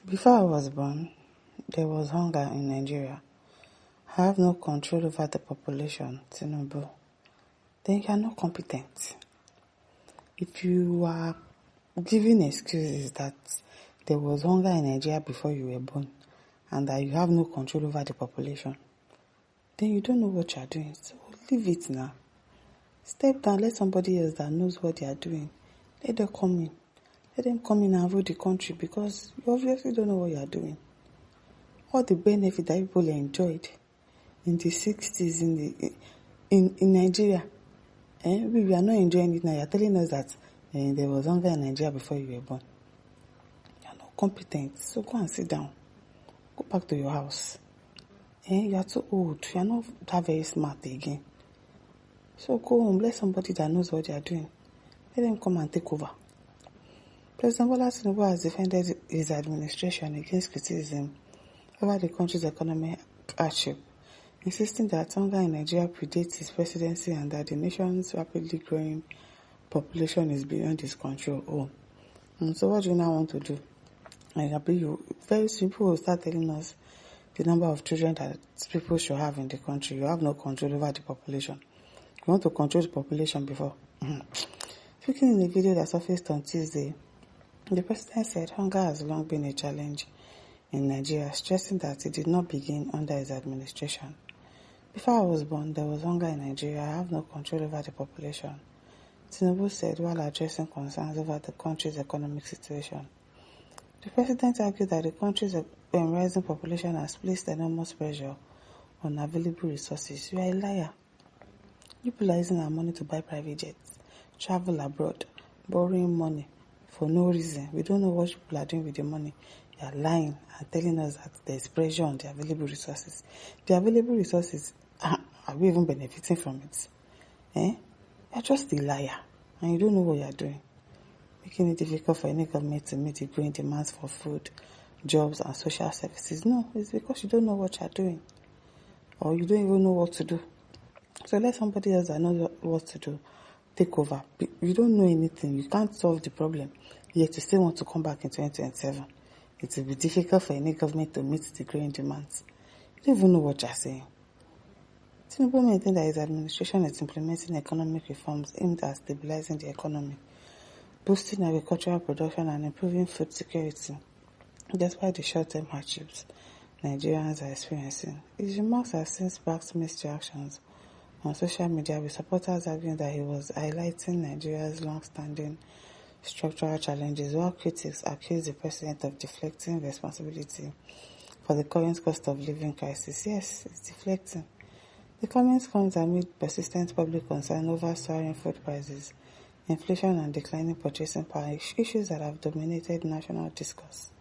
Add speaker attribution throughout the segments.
Speaker 1: Before I was born, there was hunger in Nigeria. I have no control over the population, Tinubu. Then you are not competent. If you are giving excuses that there was hunger in Nigeria before you were born and that you have no control over the population, then you don't know what you are doing. So leave it now. Step down, let somebody else that knows what they are doing. Let them come in. Let them come in and rule the country because you obviously don't know what you are doing. All the benefit that people enjoyed in the 60s in Nigeria, we are not enjoying it now. You are telling us that there was hunger in Nigeria before you were born. You are not competent, so go and sit down. Go back to your house. You are too old. You are not that very smart again. So go home. Let somebody that knows what they are doing. Let them come and take over. President Bola Tinubu has defended his administration against criticism over the country's economic hardship, insisting that hunger in Nigeria predates his presidency and that the nation's rapidly growing population is beyond his control. So what do you now want to do? Very simple, will start telling us the number of children that people should have in the country. You have no control over the population. You want to control the population before. Speaking in a video that surfaced on Tuesday, the president said hunger has long been a challenge in Nigeria, stressing that it did not begin under his administration. Before I was born, there was hunger in Nigeria. I have no control over the population, Tinubu said while addressing concerns over the country's economic situation. The president argued that the country's rising population has placed enormous pressure on available resources. You are a liar. People are using our money to buy private jets, travel abroad, borrowing money for no reason. We don't know what people are doing with the money. You are lying and telling us that there is pressure on the available resources. The available resources, are we even benefiting from it? You are just a liar and you don't know what you are doing. Making it difficult for any government to meet the growing demands for food, jobs and social services. No, it's because you don't know what you are doing or you don't even know what to do. So let somebody else that knows what to do take over. You don't know anything. You can't solve the problem. Yet you still want to come back in 2027. It will be difficult for any government to meet the growing demands. You don't even know what you are saying. Tinubu maintained that his administration is implementing economic reforms aimed at stabilizing the economy, boosting agricultural production and improving food security, despite the short-term hardships Nigerians are experiencing. His remarks have since sparked mixed reactions on social media, with supporters arguing that he was highlighting Nigeria's long-standing structural challenges, while critics accuse the president of deflecting responsibility for the current cost of living crisis. Yes, it's deflecting. The comments comes amid persistent public concern over soaring food prices, inflation and declining purchasing power, issues that have dominated national discourse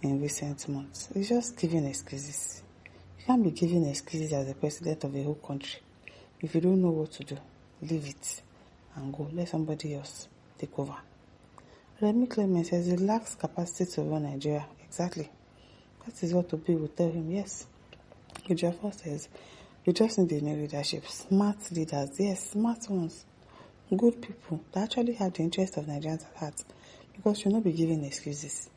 Speaker 1: in recent months. It's just giving excuses. You can't be giving excuses as the president of a whole country. If you don't know what to do, leave it and go. Let somebody else take over. Remi Clement says he lacks capacity to run Nigeria. Exactly. That is what Obi will tell him. Yes. Ejiofor says we just need a new leadership. Smart leaders. Yes, smart ones. Good people that actually have the interest of Nigerians at heart. Because you'll not be giving excuses.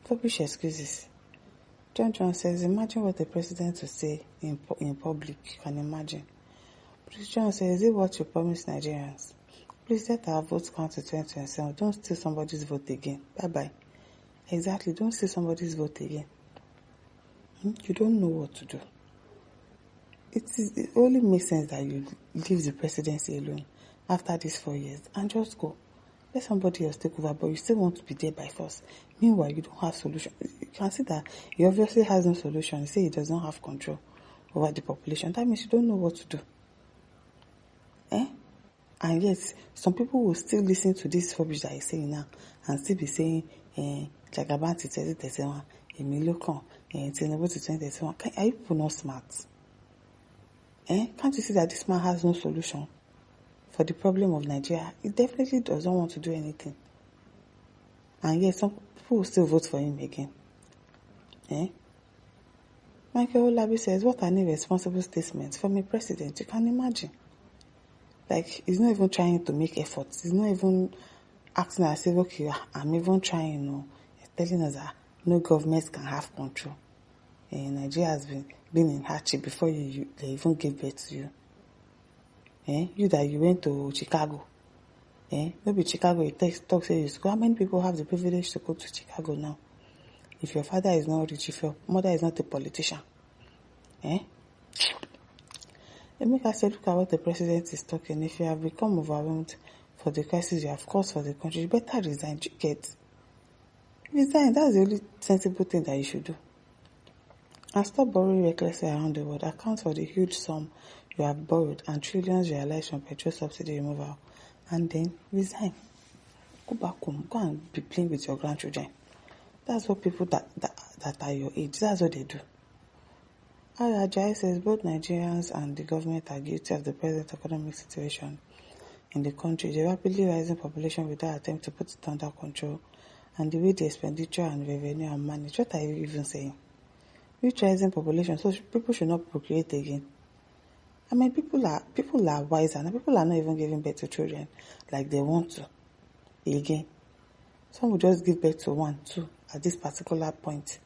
Speaker 1: Rubbish excuses. John says, imagine what the president will say in public. You can imagine. Prince John says, is it what you promised Nigerians? Please let our votes count to 2027. Don't steal somebody's vote again. Bye-bye. Exactly. Don't steal somebody's vote again. You don't know what to do. It only makes sense that you leave the presidency alone after these 4 years and just go. Let somebody else take over, but you still want to be there by force. Meanwhile, you don't have solution. You can see that he obviously has no solution. You say he does not have control over the population. That means you don't know what to do. And yet, some people will still listen to this rubbish that he's saying now and still be saying, Jagaban to 2031, Emilokan, Tinubu to 2031. Are you people not smart? Can't you see that this man has no solution for the problem of Nigeria? He definitely doesn't want to do anything. And yet, some people will still vote for him again. Michael Olabi says, what an irresponsible statement from a president. You can imagine. Like, he's not even trying to make efforts. He's not even acting as if, okay, I'm even trying, he's telling us that no government can have control. Nigeria has been in hardship before they even gave birth to you. You that you went to Chicago. Maybe Chicago, you talk say you go. How many people have the privilege to go to Chicago now? If your father is not rich, if your mother is not a politician. Emeka said, look at what the president is talking. If you have become overwhelmed for the crisis you have caused for the country, you better resign. Resign. That's the only sensible thing that you should do. And stop borrowing recklessly around the world. Account for the huge sum you have borrowed and trillions realized from petrol subsidy removal. And then resign. Go back home. Go and be playing with your grandchildren. That's what people that are your age, that's what they do. Ajay says both Nigerians and the government are guilty of the present economic situation in the country, the rapidly rising population without attempt to put it under control, and the way the expenditure and revenue are managed. What are you even saying? Which rising population? So people should not procreate again. I mean, people are wiser, and people are not even giving birth to children like they want to again. Some will just give birth to 1, 2 at this particular point.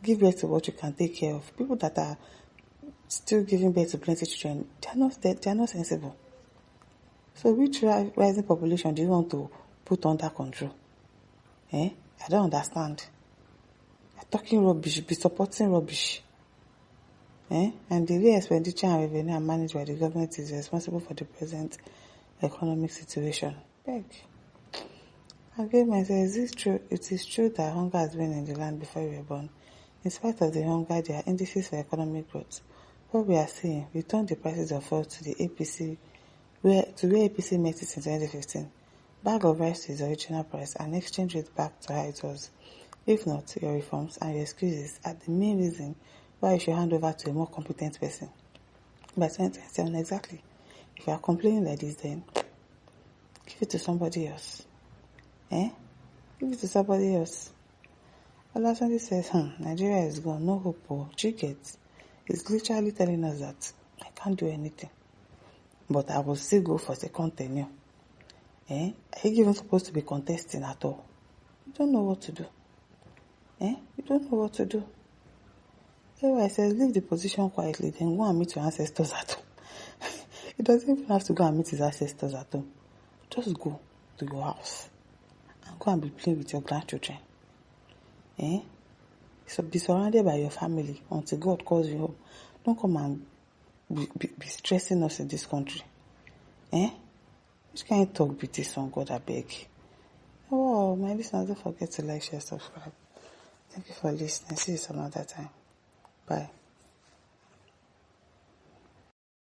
Speaker 1: Give birth to what you can take care of. People that are still giving birth to plenty children, they are not sensible. So which rising population do you want to put under control? I don't understand. You're talking rubbish, be supporting rubbish. And the way expenditure and revenue are managed by the government is responsible for the present economic situation. Beg. Again, says, is it true? It is true that hunger has been in the land before we were born. In spite of the hunger, there are indices for economic growth. What we are seeing, we turned the prices of fuel to the APC, where APC met it in 2015. Bag of rice to its original price and exchange rate back to how it was. If not, your reforms and your excuses are the main reason why you should hand over to a more competent person. By 2027, exactly. If you are complaining like this, then give it to somebody else. Give it to somebody else. Olasandi says, Nigeria is gone, no hope for Chicket. It's literally telling us that I can't do anything. But I will still go for second tenure. Are you even supposed to be contesting at all? You don't know what to do. You don't know what to do. Anyway, I says, leave the position quietly, then go and meet your ancestors at home. He doesn't even have to go and meet his ancestors at home. Just go to your house and go and be playing with your grandchildren. So be surrounded by your family until God calls you home. Don't come and be stressing us in this country. Which kind of talk be this one, God, I beg? Oh, my listeners, don't forget to like, share, subscribe. Thank you for listening. See you some other time. Bye.